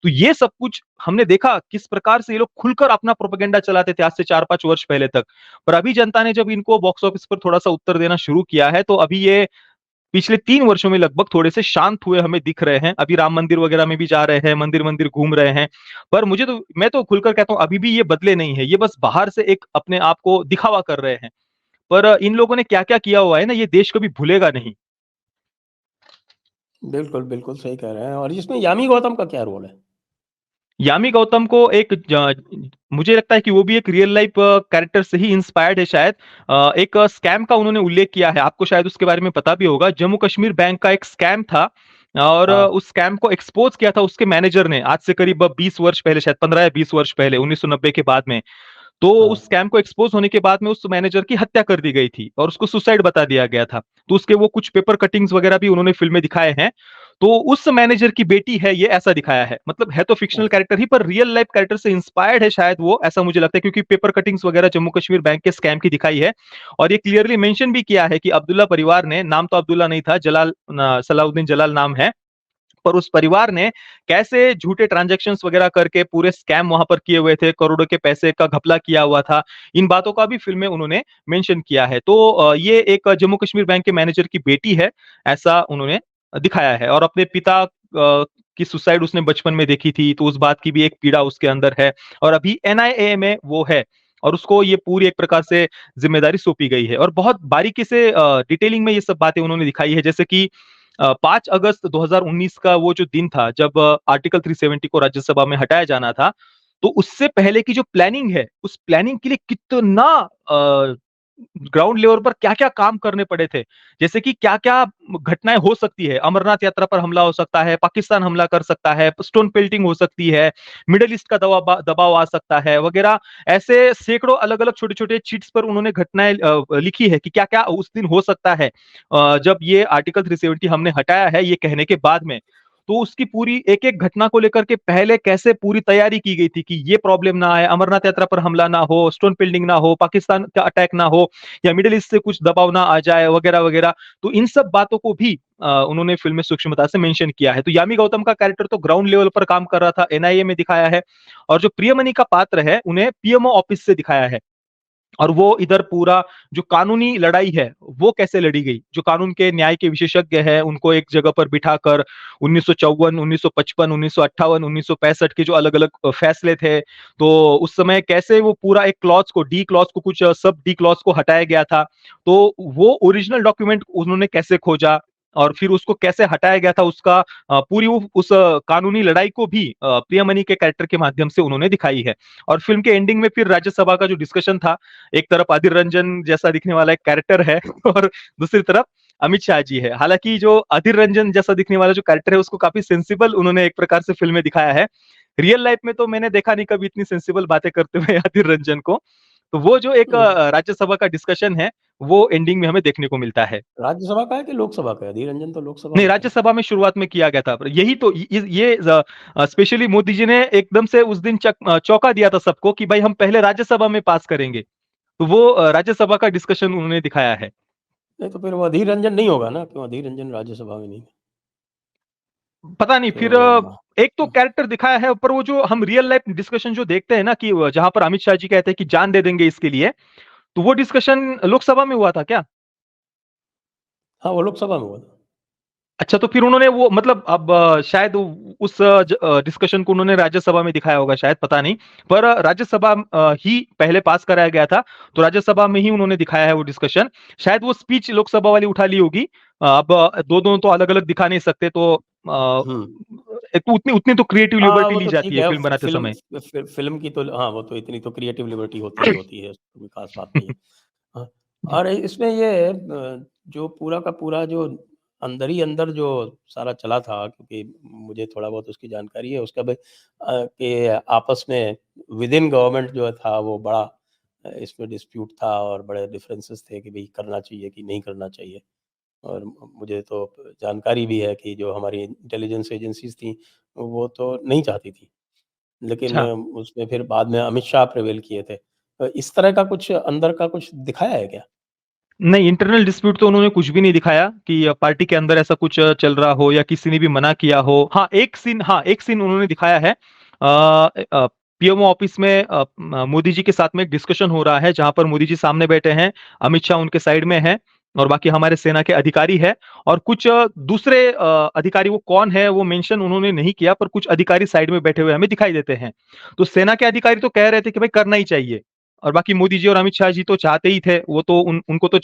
Speaker 2: तो ये सब कुछ हमने देखा किस प्रकार से ये लोग खुलकर अपना प्रोपेगेंडा चलाते थे आज से 4-5 वर्ष पहले तक। पर अभी जनता ने जब इनको बॉक्स ऑफिस पर थोड़ा-सा उत्तर देना शुरू किया है, तो अभी ये पिछले 3 वर्षों में लगभग थोड़े से शांत हुए हमें दिख रहे हैं। अभी राम मंदिर वगैरह में भी जा रहे हैं, मंदिर-मंदिर घूम रहे हैं। पर मैं तो खुलकर कहता हूँ अभी भी ये बदले नहीं है। ये बस बाहर से एक अपने आप को दिखावा कर रहे हैं। पर इन लोगों ने क्या-क्या किया हुआ है ना, ये देश कभी भूलेगा नहीं।
Speaker 1: बिल्कुल, बिल्कुल सही कह रहे हैं। और इसमें यामी गौतम का क्या रोल है?
Speaker 2: यामी गौतम को मुझे लगता है कि वो भी एक रियल लाइफ कैरेक्टर से ही इंस्पायर्ड है शायद। एक स्कैम का उन्होंने उल्लेख किया है, आपको शायद उसके बारे में पता भी होगा। जम्मू कश्मीर बैंक का एक स्कैम था, और
Speaker 1: हाँ,
Speaker 2: उस स्कैम को एक्सपोज किया था उसके मैनेजर ने आज से करीब 20 वर्ष पहले, शायद 15 या 20 वर्ष पहले, 1990 के बाद में। तो
Speaker 1: हाँ।
Speaker 2: उस स्कैम को एक्सपोज होने के बाद में उस मैनेजर की हत्या कर दी गई थी और उसको सुसाइड बता दिया गया था। तो उसके वो कुछ पेपर कटिंग्स वगैरह भी उन्होंने फ़िल्म में दिखाए हैं। तो उस मैनेजर की बेटी है ये, ऐसा दिखाया है। मतलब है तो फ़िक्शनल
Speaker 1: अच्छा।
Speaker 2: कैरेक्टर ही, पर रियल लाइफ कैरेक्टर से इंस्पायर्ड है शायद वो, ऐसा मुझे लगता है, क्योंकि पेपर कटिंग्स वगैरह जम्मू कश्मीर बैंक के स्कैम की दिखाई है। और ये क्लियरली मेंशन भी किया है कि अब्दुल्ला परिवार ने, नाम तो अब्दुल्ला नहीं था, सलाउद्दीन जलाल नाम है। पर उस परिवार ने कैसे झूठे ट्रांजैक्शंस वगैरह करके पूरे स्कैम वहां पर किए हुए थे, करोड़ों के पैसे का घपला किया हुआ था। इन बातों का भी फिल्म में उन्होंने मेंशन किया है। तो ये एक जम्मू कश्मीर बैंक के मैनेजर की बेटी है, ऐसा उन्होंने दिखाया है। और अपने पिता की सुसाइड उसने बचपन में देखी थी, तो उस बात की भी एक पीड़ा उसके अंदर है। और अभी एनआईए में वो है। और उसको ये पूरी एक प्रकार से जिम्मेदारी सौंपी गई है और बहुत बारीकी से डिटेलिंग में ये सब बातें उन्होंने दिखाई है। जैसे कि 5 अगस्त 2019 का वो जो दिन था जब आर्टिकल 370 को राज्यसभा में हटाया जाना था, तो उससे पहले की जो प्लानिंग है, उस प्लानिंग के लिए कितना ग्राउंड लेवल पर क्या-क्या काम करने पड़े थे। जैसे कि क्या-क्या घटनाएँ हो सकती है, अमरनाथ यात्रा पर हमला हो सकता है, पाकिस्तान हमला कर सकता है, स्टोन पेल्टिंग हो सकती है, मिडल ईस्ट का दबाव आ सकता है वगैरह। ऐसे सैकड़ों अलग-अलग छोटे-छोटे चीट्स पर उन्होंने घटनाएँ लिखी है कि क्या-क्या उस दिन हो सकता है। जब ये आर्टिकल 370 हमने हटाया है ये कहने के बाद में। तो उसकी पूरी एक-एक घटना को लेकर के पहले कैसे पूरी तैयारी की गई थी कि ये प्रॉब्लम ना आए, अमरनाथ यात्रा पर हमला ना हो, स्टोन पेल्टिंग ना हो, पाकिस्तान का अटैक ना हो या मिडल ईस्ट से कुछ दबाव ना आ जाए वगैरह-वगैरह। तो इन सब बातों को भी उन्होंने फ़िल्म में सूक्ष्मता से मेंशन किया है। तो यामी गौतम का कैरेक्टर तो ग्राउंड लेवल पर काम कर रहा था, एनआईए में दिखाया है और जो प्रियमणि का पात्र है, उन्हें पीएमओ ऑफिस से दिखाया है। और वो इधर पूरा जो कानूनी लड़ाई है, वो कैसे लड़ी गई? जो कानून के न्याय के विशेषज्ञ हैं, उनको एक जगह पर बिठाकर 1954, 1955, 1958, 1965 के जो अलग-अलग फैसले थे, तो उस समय कैसे वो पूरा एक क्लॉज़ को डी क्लॉज़ को कुछ सब डी क्लॉज़ को हटाया गया था। तो वो ओरिजिनल डॉक्यूमेंट उन्होंने कैसे खोजा और फिर उसको कैसे हटाया गया था, उसका पूरी वो उस कानूनी लड़ाई को भी प्रियमणि के कैरेक्टर के माध्यम से उन्होंने दिखाई है। और फ़िल्म के एंडिंग में फिर राज्यसभा का जो डिस्कशन था, एक तरफ अधीर रंजन जैसा दिखने वाला एक कैरेक्टर है और दूसरी तरफ अमित शाह जी है। हालाँकि जो अधीर रंजन जैसा दिखने वाला जो कैरेक्टर है उसको काफ़ी सेंसिबल उन्होंने एक प्रकार से फ़िल्म में दिखाया है। रियल लाइफ़ में तो मैंने देखा नहीं कभी इतनी सेंसिबल बातें करते हुए अधीर रंजन को। तो वो जो एक
Speaker 1: हुँ,
Speaker 2: राज्यसभा का डिस्कस्शन है, वो एंडिंग में हमें देखने को मिलता है।
Speaker 1: राज्यसभा का है कि लोकसभा का है? अधीर रंजन तो लोकसभा
Speaker 2: नहीं,
Speaker 1: में थे।
Speaker 2: राज्यसभा में शुरुआत में किया गया था। यही तो ये स्पेशली मोदी जी ने एकदम से उस दिन चौंका दिया था सबको कि भाई हम पहले राज्यसभा में पास करेंगे। तो वो राज्यसभा का डिस्कशन उन्होंने दिखाया है।
Speaker 1: नहीं तो फिर वो अधीर रंजन नहीं होगा ना? क्यों अधीर रंजन राज्यसभा में नहीं है।
Speaker 2: पता नहीं
Speaker 1: तो
Speaker 2: फिर एक तो कैरेक्टर दिखाया है पर वो जो हम रियल लाइफ डिस्कशन जो देखते हैं ना कि जहाँ पर अमित शाह जी कहते हैं कि जान दे देंगे इसके लिए, तो वो डिस्कशन लोकसभा में हुआ था क्या?
Speaker 1: हाँ, वो लोकसभा में हुआ था।
Speaker 2: अच्छा तो फिर उन्होंने वो मतलब अब शायद उस डिस्कशन को उन्होंने राज्यसभा में दिखाया होगा शायद पता नहीं। पर राज्यसभा ही पहले पास कराया गया था, तो राज्यसभा में ही उन्होंने दिखाया है वो डिस्कशन। शायद वो स्पीच लोकसभा वाली उठा ली होगी। अब दो-दो तो अलग-अलग दिखा नहीं सकते तो
Speaker 1: हुँ।
Speaker 2: एक तो उतनी उतनी तो क्रिएटिव
Speaker 1: हाँ,
Speaker 2: लिबर्टी
Speaker 1: वो
Speaker 2: ली
Speaker 1: तो
Speaker 2: जाती
Speaker 1: ठीक
Speaker 2: है
Speaker 1: है।
Speaker 2: फ़िल्म बनाते समय।
Speaker 1: फ़िल्म की तो हाँ, वो तो इतनी तो क्रिएटिव लिबर्टी होती ही होती है, उसमें कोई ख़ास बात नहीं है। हाँ,
Speaker 2: जी।
Speaker 1: और इसमें ये जो पूरा का पूरा जो अंदर ही अंदर जो सारा चला था क्योंकि मुझे थोड़ा बहुत उसकी जानकारी है, उसका कि आपस में विदिन गवर्नमेंट जो था वो बड़ा इसमें डिस्प्यूट था और बड़े डिफरेंसेस थे कि भई करना चाहिए कि नहीं करना चाहिए। और मुझे तो जानकारी भी है कि जो हमारी इंटेलिजेंस एजेंसीज़ थी, वो तो नहीं चाहती थी। लेकिन
Speaker 2: अच्छा।
Speaker 1: उसमें फिर बाद में अमित शाह प्रिवेल किए थे। तो इस तरह का कुछ अंदर का कुछ दिखाया है क्या?
Speaker 2: नहीं, इंटरनल डिस्प्यूट तो उन्होंने कुछ भी नहीं दिखाया कि पार्टी के अंदर ऐसा कुछ चल रहा हो या किसी ने भी मना किया हो। हाँ, एक सीन उन्होंने दिखाया है। पीएमओ ऑफिस में मोदी जी के साथ में एक डिस्कशन हो रहा है, जहाँ पर मोदी जी सामने बैठे हैं, अमित शाह उनके साइड में हैं और बाकी हमारे सेना के अधिकारी हैं और कुछ दूसरे अधिकारी वो कौन है, वो मेंशन उन्होंने नहीं किया, पर कुछ अधिकारी साइड में बैठे हुए हमें दिखाई देते हैं। तो सेना के अधिकारी तो कह रहे थे कि भाई करना ही चाहिए। और बाकी मोदी जी और अमित शाह जी तो चाहते ही थे, वो तो उनको तो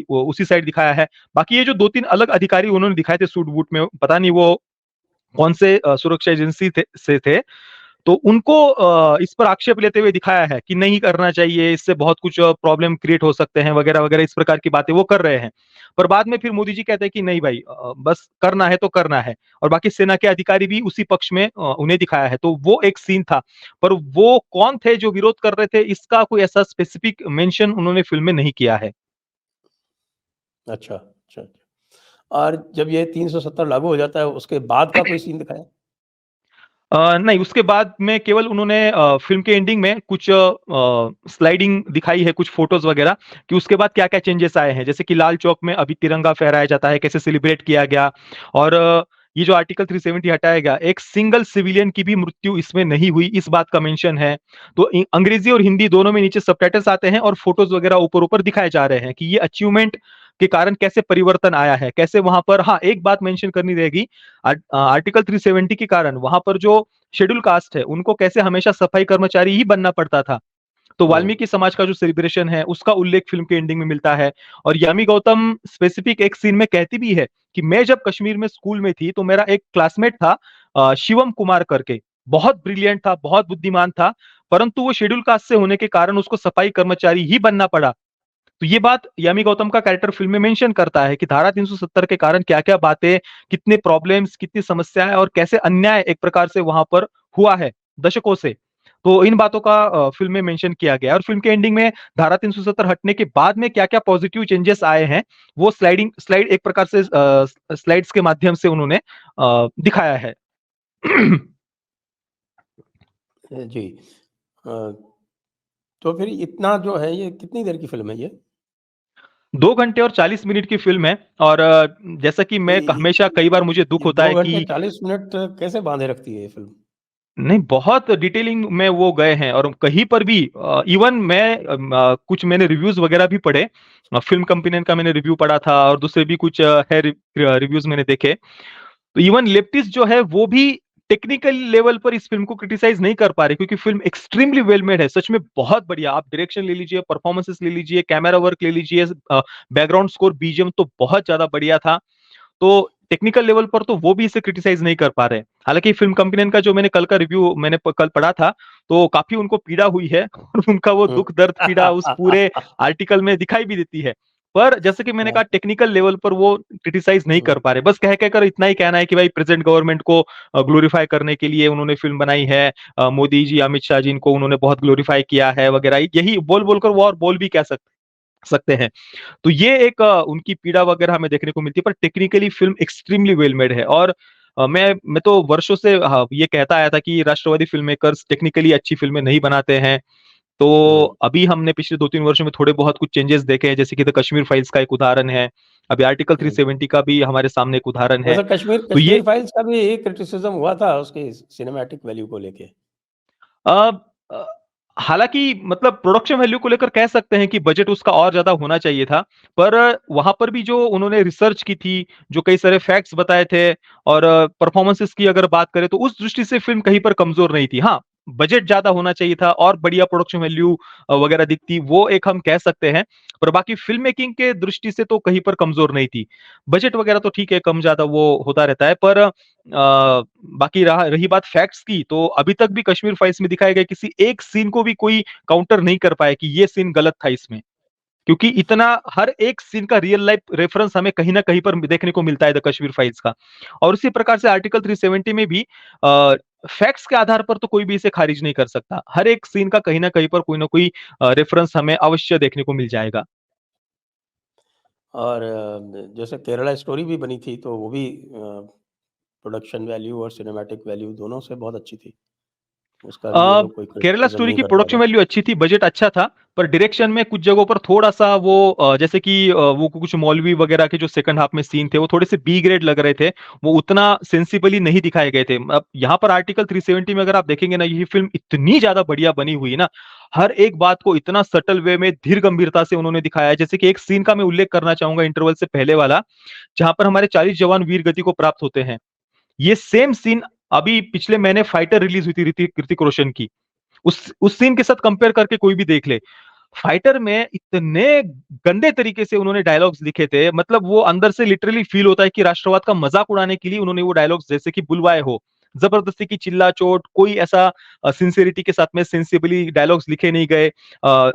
Speaker 2: वो उसी साइड दिखाया है। बाकी ये जो 2-3 अलग अधिकारी उन्होंने दिखाए थे सूट-बूट में, पता नहीं वो कौन से सुरक्षा एजेंसी थे, तो उनको इस पर आक्षेप लेते हुए दिखाया है कि नहीं करना चाहिए, इससे बहुत कुछ प्रॉब्लम क्रिएट हो सकते हैं वगैरह-वगैरह इस प्रकार की बातें वो कर रहे हैं। पर बाद में फिर मोदी जी कहते हैं कि नहीं भाई बस करना है तो करना है और बाकी सेना के अधिकारी भी उसी पक्ष में उन्हें दिखाया है। तो वो एक सीन था। पर वो कौन थे जो विरोध कर रहे थे इसका कोई ऐसा स्पेसिफिक मेंशन उन्होंने फ़िल्म में नहीं किया है।
Speaker 1: अच्छा, अच्छा, अच्छा। और जब ये 370 लागू हो जाता है, उसके बाद का कोई सीन दिखाया?
Speaker 2: नहीं, उसके बाद में केवल उन्होंने फ़िल्म के एंडिंग में कुछ स्लाइडिंग दिखाई है, कुछ फ़ोटोज़ वगैरह कि उसके बाद क्या-क्या चेंजेस आए हैं। जैसे कि लाल चौक में अभी तिरंगा फहराया जाता है, कैसे सेलिब्रेट किया गया और ये जो आर्टिकल 370 हटाया गया, एक सिंगल सिविलियन की भी मृत्यु इसमें नहीं हुई, इस बात का मेंशन है। तो अंग्रेज़ी और हिंदी दोनों में नीचे सबटाइटल्स आते हैं और फ़ोटोज़ वगैरह ऊपर-ऊपर दिखाए जा रहे हैं कि ये अचीवमेंट के कारण कैसे परिवर्तन आया है, कैसे वहाँ पर हाँ, एक बात मेंशन करनी रहेगी आर्टिकल 370 के कारण वहाँ पर जो शेड्यूल कास्ट है, उनको कैसे हमेशा सफाई कर्मचारी ही बनना पड़ता था। तो वाल्मीकि समाज का जो सेलिब्रेशन है उसका उल्लेख फिल्म के एंडिंग में मिलता है। और यामी गौतम स्पेसिफिक एक सीन में कहती भी है कि मैं जब कश्मीर में स्कूल में थी तो मेरा एक क्लासमेट था शिवम कुमार करके, बहुत ब्रिलियंट था, बहुत बुद्धिमान था, परंतु वो शेड्यूल कास्ट से होने के कारण उसको सफाई कर्मचारी ही बनना पड़ा। तो ये बात यामी गौतम का कैरेक्टर फिल्म में मेंशन करता है कि धारा 370 के कारण क्या-क्या बातें, कितने प्रॉब्लम्स, कितनी समस्याएं और कैसे अन्याय एक प्रकार से वहां पर हुआ है दशकों से। तो इन बातों का फिल्म में मेंशन किया गया है और फिल्म के एंडिंग में धारा 370 हटने के बाद में क्या-क्या पॉजिटिव चेंजेस आए हैं, वो स्लाइड एक प्रकार से स्लाइड्स के माध्यम से उन्होंने दिखाया है।
Speaker 1: जी। अ, तो फिर इतना जो है ये कितनी देर की फ़िल्म है ये?
Speaker 2: 2 घंटे और 40 मिनट की फ़िल्म है और जैसा कि
Speaker 1: ये
Speaker 2: मैं हमेशा कई बार मुझे दुःख
Speaker 1: ये
Speaker 2: होता
Speaker 1: 2
Speaker 2: है
Speaker 1: घंटे
Speaker 2: कि
Speaker 1: 40 मिनट कैसे बाँधे रखती है ये फ़िल्म?
Speaker 2: नहीं, बहुत डिटेलिंग में वो गए हैं और कहीं पर भी इवन मैं कुछ मैंने रिव्यूज़ वगैरह भी पढ़े। फ़िल्म कंपेनियन का मैंने रिव्यू पढ़ा था और दूसरे भी कुछ है रिव्यूज़ मैंने देखे। तो इवन लेफ्टिस्ट जो है वो भी टेक्निकल लेवल पर इस फ़िल्म को क्रिटिसाइज़ नहीं कर पा रहे क्योंकि फ़िल्म एक्सट्रीमली वेल मेड है। सच में बहुत बढ़िया। आप डायरेक्शन ले लीजिए, परफॉर्मेंसेस ले लीजिए, कैमरा वर्क ले लीजिए, बैकग्राउंड स्कोर, बीजीएम तो बहुत ज़्यादा बढ़िया था। तो टेक्निकल लेवल पर तो वो भी इसे क्रिटिसाइज नहीं कर पा रहे। हालाँकि फिल्म कंपेनियन का जो मैंने कल का रिव्यू मैंने कल पढ़ा था, तो काफ़ी उनको पीड़ा हुई है और उनका वो
Speaker 1: हुँ।
Speaker 2: दुःख दर्द पीड़ा उस पूरे आर्टिकल में दिखाई भी देती है। पर जैसे कि मैंने
Speaker 1: हाँ,
Speaker 2: कहा टेक्निकल लेवल पर वो क्रिटिसाइज नहीं
Speaker 1: हुँ।
Speaker 2: कर पा रहे। बस कह कर इतना ही कहना है कि भाई प्रेज़ेंट गवर्नमेंट को ग्लोरीफाई करने के लिए उन्होंने फिल्म बनाई है। मोदी जी, अमित शाह जी इनको उन्होंने बहुत ग्लोरीफाई किया है वगैरह। यही बोल-बोल कर वो और बोल भी क्या सकते हैं। तो ये एक उनकी पीड़ा वगैरह हमें देखने को मिलती है, पर technically film extremely well made है और मैं तो वर्षों से ये कहता आया था कि राष्ट्रवादी फ़िल्म मेकर्स टेक्निकली अच्छी फ़िल्में नहीं बनाते हैं। तो
Speaker 1: हुँ,
Speaker 2: अभी हमने पिछले 2-3 वर्षों में थोड़े बहुत कुछ चेंजेस देखे हैं, जैसे कि द कश्मीर फाइल्स का एक उदाहरण है। अभी आर्टिकल
Speaker 1: हुँ।
Speaker 2: 370 का भी हमारे सामने एक उदाहरण है।
Speaker 1: वैसे कश्मीर
Speaker 2: तो
Speaker 1: कश्मीर
Speaker 2: ये
Speaker 1: फाइल्स का भी क्रिटिसिज़्म हुआ था उसकी सिनेमैटिक वैल्यू को लेके।
Speaker 2: अ अ, हालाँकि मतलब प्रोडक्शन वैल्यू को लेकर कह सकते हैं कि बजट उसका और ज़्यादा होना चाहिए था। पर वहाँ पर भी जो उन्होंने रिसर्च की थी, जो कई सारे फैक्ट्स बताए थे और परफॉर्मेंसेस की अगर बात करें तो उस दृष्टि से फ़िल्म कहीं पर कमज़ोर नहीं थी। हाँ, बजट ज़्यादा होना चाहिए था और बढ़िया प्रोडक्शन वैल्यू वगैरह दिखती, वो एक हम कह सकते हैं। पर बाकी फ़िल्म मेकिंग के दृष्टि से तो कहीं पर कमज़ोर नहीं थी। बजट वगैरह तो ठीक है, कम-ज़्यादा वो होता रहता है पर बाकी रही बात फैक्ट्स की, तो अभी तक भी कश्मीर फाइल्स में दिखाए गए किसी एक सीन को भी कोई काउंटर नहीं कर पाया कि ये सीन गलत था इसमें। क्योंकि इतना हर एक सीन का रियल लाइफ रेफरेंस हमें कहीं न कहीं पर देखने को मिलता है द कश्मीर फाइल्स का। और उसी प्रकार से आर्टिकल 370 में भी फैक्ट्स के आधार पर तो कोई भी इसे खारिज नहीं कर सकता। हर एक सीन का कहीं न कहीं पर कोई न कोई रेफरेंस हमें अवश्य देखने को मिल जाएगा।
Speaker 1: और जैसे केरला स्टोरी भी बनी थी तो वो भी प्रोडक्शन वैल्यू और सिनेमैटिक वैल्यू दोनों से बहुत अच्छी थी। उसका भी ये
Speaker 2: अ,
Speaker 1: लोग कोई
Speaker 2: केरला
Speaker 1: क्रिटिसिज़्म
Speaker 2: स्टोरी
Speaker 1: नहीं
Speaker 2: की
Speaker 1: कर
Speaker 2: प्रोडक्शन
Speaker 1: पाए थे।
Speaker 2: वैल्यू अच्छी थी, बजट अच्छा था, पर डायरेक्शन में कुछ जगहों पर थोड़ा-सा वो जैसे कि वो कुछ मौलवी वगैरह के जो सेकंड हाफ में सीन थे, वो थोड़े से बी ग्रेड लग रहे थे। वो उतना सेंसिबली नहीं दिखाए गए थे। अब यहाँ पर आर्टिकल 370 में अगर आप देखेंगे ना, ये फ़िल्म इतनी ज़्यादा बढ़िया बनी हुई है ना, हर एक बात को इतना सटल वे में धीर गंभीरता से उन्होंने दिखाया है। जैसे कि एक सीन का मैं उल्लेख करना चाहूँगा इंटरवल से पहले वाला, जहाँ पर हमारे 40 जवान वीर गति को प्राप्त होते हैं। ये सेम सीन अभी पिछले महीने फाइटर रिलीज़ हुई थी ऋतिक रोशन की। उस सीन के साथ कंपेयर करके कोई भी देख ले। फाइटर में इतने गंदे तरीके से उन्होंने डायलॉग्स लिखे थे, मतलब वो अंदर से लिटरली फील होता है कि राष्ट्रवाद का मजाक उड़ाने के लिए उन्होंने वो डायलॉग्स जैसे कि बुलवाए हो। जबरदस्ती की चिल्ला-चोट, कोई ऐसा सिंसियरिटी के साथ में सेंसिबली डायलॉग्स लिखे नहीं गए।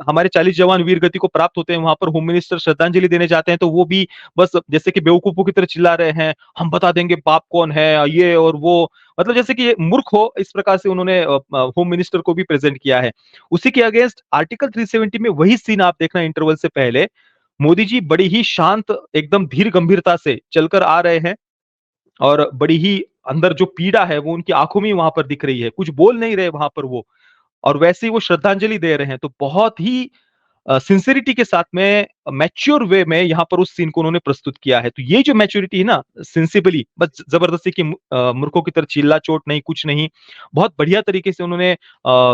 Speaker 2: हमारे 40 जवान वीर गति को प्राप्त होते हैं, वहाँ पर होम मिनिस्टर श्रद्धांजलि देने जाते हैं, तो वो भी बस जैसे कि बेवकूफों की तरह चिल्ला रहे हैं, हम बता देंगे बाप कौन है, ये और वो। मतलब जैसे कि ये मूर्ख हो, इस प्रकार से उन्होंने होम मिनिस्टर को भी प्रेजेंट किया है। उसी के अगेंस्ट आर्टिकल 370 में वही सीन आप देखना इंटरवल से पहले, मोदी जी बड़ी ही शांत एकदम धीर गंभीरता से चलकर आ रहे हैं और बड़ी ही अंदर जो पीड़ा है वो उनकी आंखों में ही वहां पर दिख रही है, कुछ बोल नहीं रहे वहां पर वो, और वैसे ही वो श्रद्धांजलि दे रहे हैं। तो बहुत ही सिंसियरिटी के साथ में मैच्योर वे में यहाँ पर उस सीन को उन्होंने प्रस्तुत किया है। तो ये जो मैच्योरिटी है ना, सेंसिबली बस जबरदस्ती की मूर्खों की तरह चिल्ला चोट नहीं, कुछ नहीं, बहुत बढ़िया तरीके से उन्होंने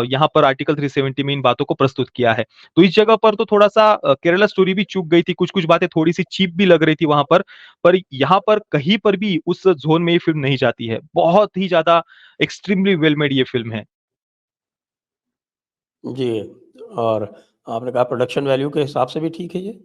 Speaker 2: यहाँ पर आर्टिकल 370 में इन बातों को प्रस्तुत किया है। तो इस जगह पर तो थोड़ा सा केरला स्टोरी भी चूक गई थी, कुछ कुछ बातें थोड़ी सी चीप भी लग रही थी वहां पर यहाँ पर कहीं पर भी उस जोन में ये फिल्म नहीं जाती है। बहुत ही ज्यादा एक्सट्रीमली वेल मेड ये फिल्म है।
Speaker 1: जी। और आपने कहा प्रोडक्शन वैल्यू के हिसाब से भी ठीक है ये?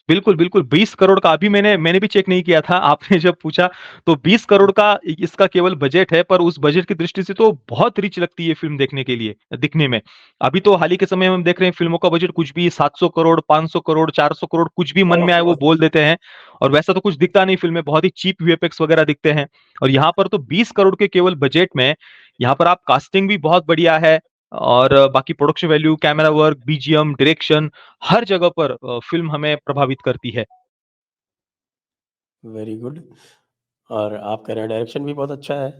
Speaker 2: बिल्कुल, बिल्कुल 20 करोड़ का अभी मैंने भी चेक नहीं किया था, आपने जब पूछा तो 20 करोड़ का इसका केवल बजट है, पर उस बजट की दृष्टि से तो बहुत रिच लगती है फ़िल्म देखने के लिए दिखने में। अभी तो हाल ही के समय में हम देख रहे हैं फ़िल्मों का बजट कुछ भी 700 करोड़, 500 करोड़, 400 करोड़ कुछ भी मन में आए वो बोल देते हैं और वैसा तो कुछ दिखता नहीं फ़िल्म में, बहुत ही चीप वीएफएक्स वगैरह दिखते हैं। और यहाँ पर तो 20 करोड़ के केवल बजट में यहाँ पर आप कास्टिंग भी बहुत बढ़िया है और बाकी production value, camera work, BGM, direction हर जगह पर फ़िल्म हमें प्रभावित करती है।
Speaker 1: Very good. और आप कह रहे हैं डायरेक्शन भी बहुत अच्छा है।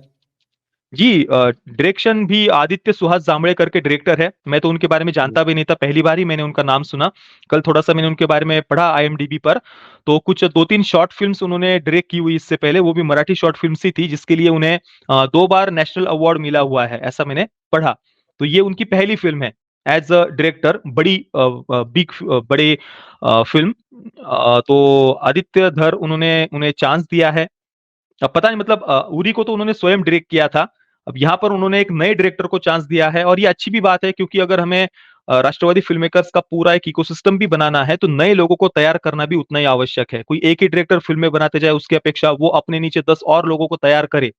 Speaker 2: जी डायरेक्शन भी आदित्य सुहास जांभळे करके डायरेक्टर है। मैं तो उनके बारे में जानता भी नहीं था, पहली बार ही मैंने उनका नाम सुना। कल थोड़ा-सा मैंने उनके बारे में पढ़ा आईएमडीबी पर, तो कुछ 2-3 शॉर्ट फ़िल्म्स उन्होंने डायरेक्ट की हुई इससे पहले, वो भी मराठी शॉर्ट फ़िल्म्स ही थी, जिसके लिए उन्हें 2 बार नेशनल अवार्ड मिला हुआ है, ऐसा मैंने पढ़ा। तो ये उनकी पहली फ़िल्म है एज़ अ डायरेक्टर बड़ी बड़े फ़िल्म तो आदित्य धर उन्होंने उन्हें चांस दिया है। अब पता नहीं मतलब उरी को तो उन्होंने स्वयं डायरेक्ट किया था। अब यहाँ पर उन्होंने एक नए डायरेक्टर को चांस दिया है और ये अच्छी भी बात है क्योंकि अगर हमें राष्ट्रवादी फ़िल्म मेकर्स का पूरा एक इकोसिस्टम भी बनाना है, तो नए लोगों को तैयार करना भी उतना ही आवश्यक है। कोई एक ही डायरेक्टर फ़िल्में बनाते जाए उसकी अपेक्षा वो अपने नीचे 10 और लोगों को तैयार करे।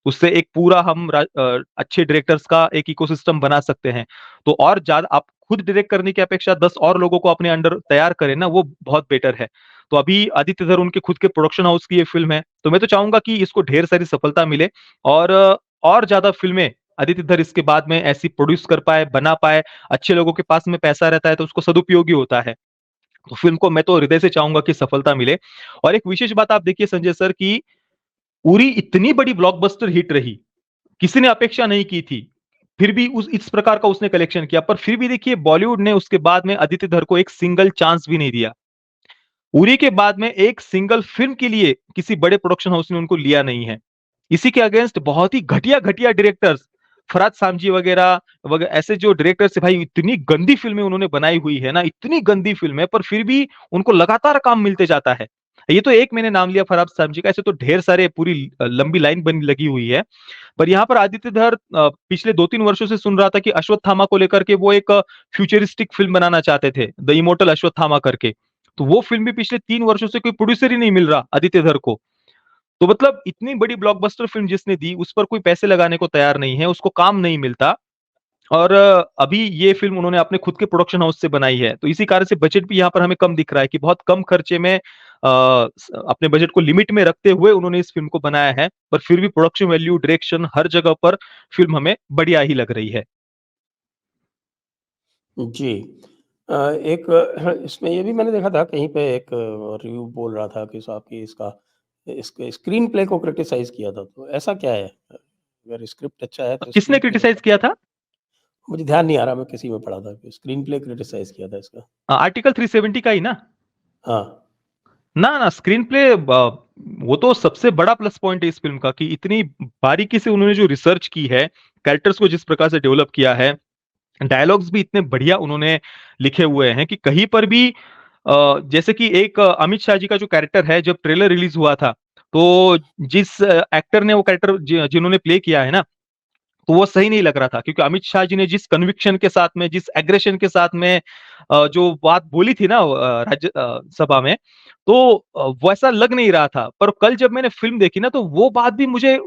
Speaker 2: उससे एक पूरा हम अच्छे डायरेक्टर्स का एक इकोसिस्टम बना सकते हैं। तो और ज़्यादा आप खुद डायरेक्ट करने की अपेक्षा 10 और लोगों को अपने अंडर तैयार करें ना, वो बहुत बेटर है। तो अभी आदित्य धर उनके खुद के प्रोडक्शन हाउस की ये फ़िल्म है, तो मैं तो चाहूँगा कि इसको ढेर सारी सफलता मिले और और ज़्यादा फ़िल्में आदित्य धर इसके बाद में ऐसी प्रोड्यूस कर पाए, बना पाए, अच्छे लोगों के पास में पैसा रहता है तो उसको सदुपयोग ही होता है। तो फ़िल्म को मैं तो हृदय से चाहूँगा कि सफलता मिले और एक विशेष बात आप देखिए संजय सर कि उरी इतनी बड़ी ब्लॉकबस्टर हिट रही, किसी ने अपेक्षा नहीं की थी। फिर भी उस इस प्रकार का उसने कलेक्शन किया, पर फिर भी देखिए बॉलीवुड ने उसके बाद में आदित्य धर को एक सिंगल चांस भी नहीं दिया। उरी के बाद में एक सिंगल फ़िल्म के लिए किसी बड़े प्रोडक्शन हाउस ने उनको लिया नहीं है। इसी के अगेंस्ट बहुत ही घटिया-घटिया डायरेक्टर्स फरहाद सामजी ऐसे जो डायरेक्टर्स हैं भाई इतनी गंदी फ़िल्में उन्होंने बनाई हुई है ना, इतनी गंदी फ़िल्म है पर फिर भी उनको लगातार काम मिलते जाता है। ये तो एक मैंने नाम लिया फरहाद सामजी का, ऐसे तो ढेर सारे पूरी लंबी लाइन बन लगी हुई है। पर यहाँ पर आदित्य धर पिछले 2-3 वर्षों से सुन रहा था कि अश्वत्थामा को लेकर के वो एक फ्यूचरिस्टिक फ़िल्म बनाना चाहते थे, द इमॉर्टल अश्वत्थामा करके। तो वो फ़िल्म भी पिछले 3 वर्षों से कोई प्रोड्यूसर ही नहीं मिल रहा आदित्य धर को। तो मतलब इतनी बड़ी ब्लॉकबस्टर फ़िल्म जिसने दी, उस पर कोई पैसे लगाने को तैयार नहीं है, उसको काम नहीं मिलता और अभी ये फ़िल्म उन्होंने अपने खुद के प्रोडक्शन हाउस से बनाई है। तो इसी कारण से बजट भी यहाँ पर हमें कम दिख रहा है कि बहुत कम खर्चे में अपने बजट को लिमिट में रखते हुए उन्होंने इस फ़िल्म को बनाया है, पर फिर भी प्रोडक्शन वैल्यू, डायरेक्शन हर जगह पर फ़िल्म हमें बढ़िया ही लग रही है।
Speaker 1: जी। एक इसमें ये भी मैंने देखा था कहीं पे एक रिव्यू बोल रहा था कि साहब कि इसके स्क्रीन प्ले को क्रिटिसाइज़ किया था, तो ऐसा क्या है? अगर स्क्रिप्ट अच्छा है तो
Speaker 2: किसने
Speaker 1: स्क्रीन प्ले
Speaker 2: क्रिटिसाइज़
Speaker 1: कैसा?
Speaker 2: किया था?
Speaker 1: मुझे ध्यान नहीं आ रहा, मैं किसी में पढ़ा था कि स्क्रीन प्ले क्रिटिसाइज़ किया था इसका।
Speaker 2: आर्टिकल 370 का ही ना?
Speaker 1: हाँ।
Speaker 2: ना, ना स्क्रीन प्ले वो तो सबसे बड़ा प्लस पॉइंट है इस फ़िल्म का कि इतनी बारीकी से उन्होंने जो रिसर्च की है, कैरेक्टर्स को जिस प्रकार से डेवलप किया है, डायलॉग्स भी इतने बढ़िया उन्होंने लिखे हुए हैं कि कहीं पर भी जैसे कि एक अमित शाह जी का जो कैरेक्टर है, जब ट्रेलर रिलीज़ हुआ था, तो जिस एक्टर ने वो कैरेक्टर जिन्होंने प्ले किया है ना, तो वो सही नहीं लग रहा था क्योंकि अमित शाह जी ने जिस कन्विक्शन के साथ में, जिस एग्रेशन के साथ में जो बात बोली थी ना राज्य सभा में, तो वैसा लग नहीं रहा था। पर कल जब मैंने फ़िल्म देखी ना, तो वो बात भी मुझे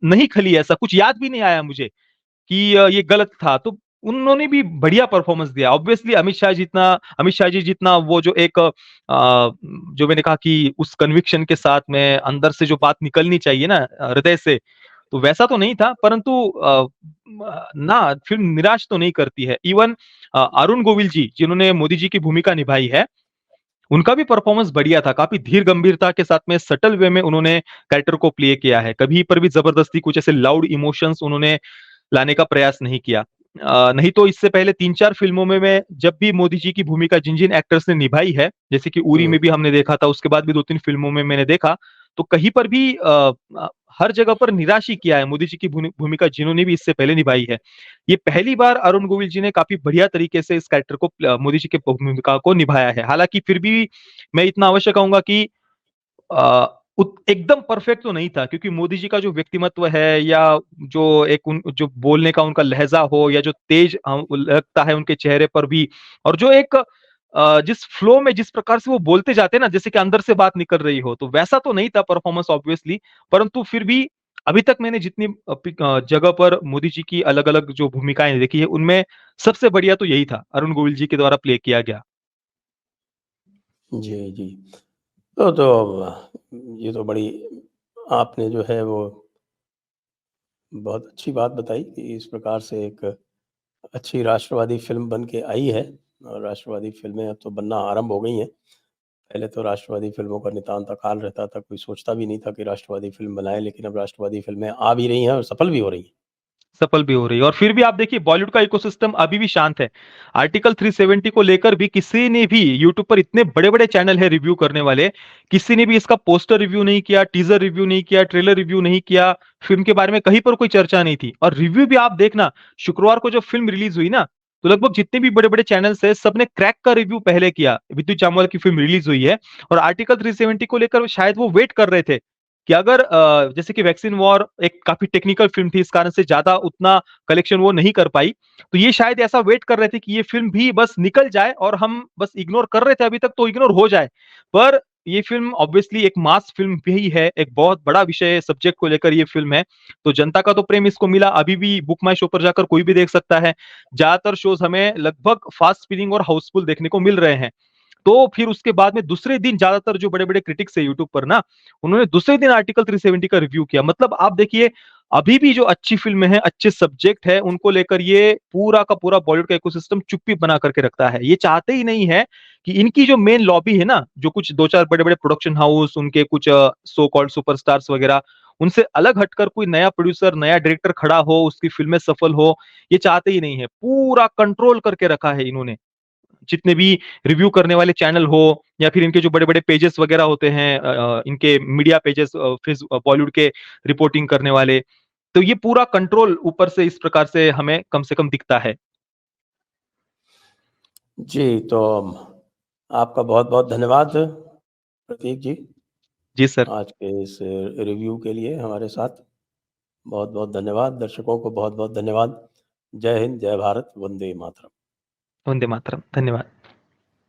Speaker 2: नहीं खली ऐसा, कुछ याद भी नहीं आया मुझे कि ये गलत था। तो उन्होंने भी बढ़िया परफ़ॉर्मेंस दिया। ऑब्वियसली अमित शाह जी जितना वो जो एक जो मैंने कहा कि उस कन्विक्शन के साथ में अंदर से जो बात निकलनी चाहिए ना हृदय से, तो वैसा तो नहीं था परंतु ना फ़िल्म निराश तो नहीं करती है। इवन अरुण गोविल जी जिन्होंने मोदी जी की भूमिका निभाई है, उनका भी परफ़ॉर्मेंस बढ़िया था। काफ़ी धीर गंभीरता के साथ में सटल वे में उन्होंने कैरेक्टर को प्ले किया है। कभी पर भी ज़बरदस्ती कुछ ऐसे लाउड इमोशंस उन्होंने लाने का प्रयास नहीं किया। नहीं तो इससे पहले 3-4 फ़िल्मों में मैं जब भी मोदी जी की भूमिका जिन-जिन एक्टर्स ने निभाई है, जैसे कि उरी
Speaker 1: हुँ।
Speaker 2: में भी हमने देखा था, उसके बाद भी 2-3 फ़िल्मों में मैंने देखा, तो कहीं पर भी हर जगह पर निराश ही किया है मोदी जी की भूमिका जिन्होंने भी इससे पहले निभाई है। ये पहली बार अरुण गोविल जी ने काफ़ी बढ़िया तरीके से इस कैरेक्टर को मोदी जी की भूमिका को निभाया है। हालाँकि फिर भी मैं इतना अवश्य कहूँगा कि अ एकदम परफेक्ट तो नहीं था, क्योंकि मोदी जी का जो व्यक्तिमत्व है या जो एक जो बोलने का उनका लहजा हो या जो तेज लगता है उनके चेहरे पर भी, और जो एक जिस फ्लो में जिस प्रकार से वो बोलते जाते हैं ना, जैसे कि अंदर से बात निकल रही हो, तो वैसा तो नहीं था परफॉर्मेंस ऑब्वियसली। परंतु फिर भी अभी तक मैंने जितनी जगह पर मोदी जी की अलग अलग जो भूमिकाएं देखी है, उनमें सबसे बढ़िया तो यही था, अरुण गोविल जी के द्वारा प्ले किया गया।
Speaker 1: जी, जी। तो ये तो बड़ी आपने जो है वो बहुत अच्छी बात बताई कि इस प्रकार से एक अच्छी राष्ट्रवादी फ़िल्म बन के आई है और राष्ट्रवादी फ़िल्में अब तो बनना आरंभ हो गई हैं। पहले तो राष्ट्रवादी फ़िल्मों का नितांत अकाल रहता था, कोई सोचता भी नहीं था कि राष्ट्रवादी फ़िल्म बनाएँ, लेकिन अब राष्ट्रवादी फ़िल्में आ भी रही हैं और सफल भी हो रही हैं।
Speaker 2: सफल भी हो रही है, और फिर भी आप देखिए बॉलीवुड का इकोसिस्टम अभी भी शांत है। आर्टिकल 370 को लेकर भी किसी ने भी, यूट्यूब पर इतने बड़े-बड़े चैनल है रिव्यू करने वाले, किसी ने भी इसका पोस्टर रिव्यू नहीं किया, टीजर रिव्यू नहीं किया, ट्रेलर रिव्यू नहीं किया, फिल्म के बारे में कहीं पर कोई चर्चा नहीं थी। और रिव्यू भी आप देखना, शुक्रवार को जब फिल्म रिलीज हुई ना, तो लगभग जितने भी बड़े-बड़े चैनल्स है, सबने क्रैक का रिव्यू पहले किया। विद्युत जामवाल की फिल्म रिलीज हुई है और आर्टिकल 370 को लेकर शायद वो वेट कर रहे थे कि अगर जैसे कि वैक्सीन वॉर एक काफी टेक्निकल फिल्म थी, इस कारण से ज्यादा उतना कलेक्शन वो नहीं कर पाई, तो ये शायद ऐसा वेट कर रहे थे कि ये फिल्म भी बस निकल जाए और हम बस इग्नोर कर रहे थे अभी तक, तो इग्नोर हो जाए। पर ये फिल्म ऑब्वियसली एक मास फिल्म भी है, एक बहुत बड़ा विषय सब्जेक्ट को लेकर ये फिल्म है, तो जनता का तो प्रेम इसको मिला। अभी भी बुक माई शो पर जाकर कोई भी देख सकता है। ज्यादातर शोज हमें लगभग फास्ट स्पिनिंग और हाउसफुल देखने को मिल रहे हैं। तो फिर उसके बाद में दूसरे दिन ज्यादातर जो बड़े-बड़े क्रिटिक्स है यूट्यूब पर ना, उन्होंने दूसरे दिन आर्टिकल 370 का रिव्यू किया। मतलब आप देखिए, अभी भी जो अच्छी फ़िल्में हैं, अच्छे सब्जेक्ट है, उनको लेकर ये पूरा का पूरा बॉलीवुड का इकोसिस्टम चुप्पी बना करके रखता है। ये चाहते ही नहीं है कि इनकी जो मेन लॉबी है ना, जो कुछ 2-4 बड़े-बड़े प्रोडक्शन हाउस, उनके कुछ सो कॉल्ड सुपरस्टार्स वगैरह, उनसे अलग हटकर कोई नया प्रोड्यूसर, नया डायरेक्टर खड़ा हो, उसकी फ़िल्में सफल हो, ये चाहते ही नहीं है। पूरा कंट्रोल करके रखा है इन्होंने। जितने भी रिव्यू करने वाले चैनल हो या फिर इनके जो बड़े-बड़े पेजेस वगैरह होते हैं, इनके मीडिया पेजेस, बॉलीवुड के रिपोर्टिंग करने वाले, तो ये पूरा कंट्रोल ऊपर से इस प्रकार से हमें कम से कम दिखता है।
Speaker 1: जी, तो आपका बहुत-बहुत धन्यवाद प्रतीक जी,
Speaker 2: जी सर,
Speaker 1: आज के इस रिव्यू के लिए हमारे साथ। बहुत-बहुत धन्यवाद। दर्शकों को बहुत-बहुत धन्यवाद। जय हिंद, जय भारत, वंदे मातरम।
Speaker 2: वंदे मातरम। धन्यवाद।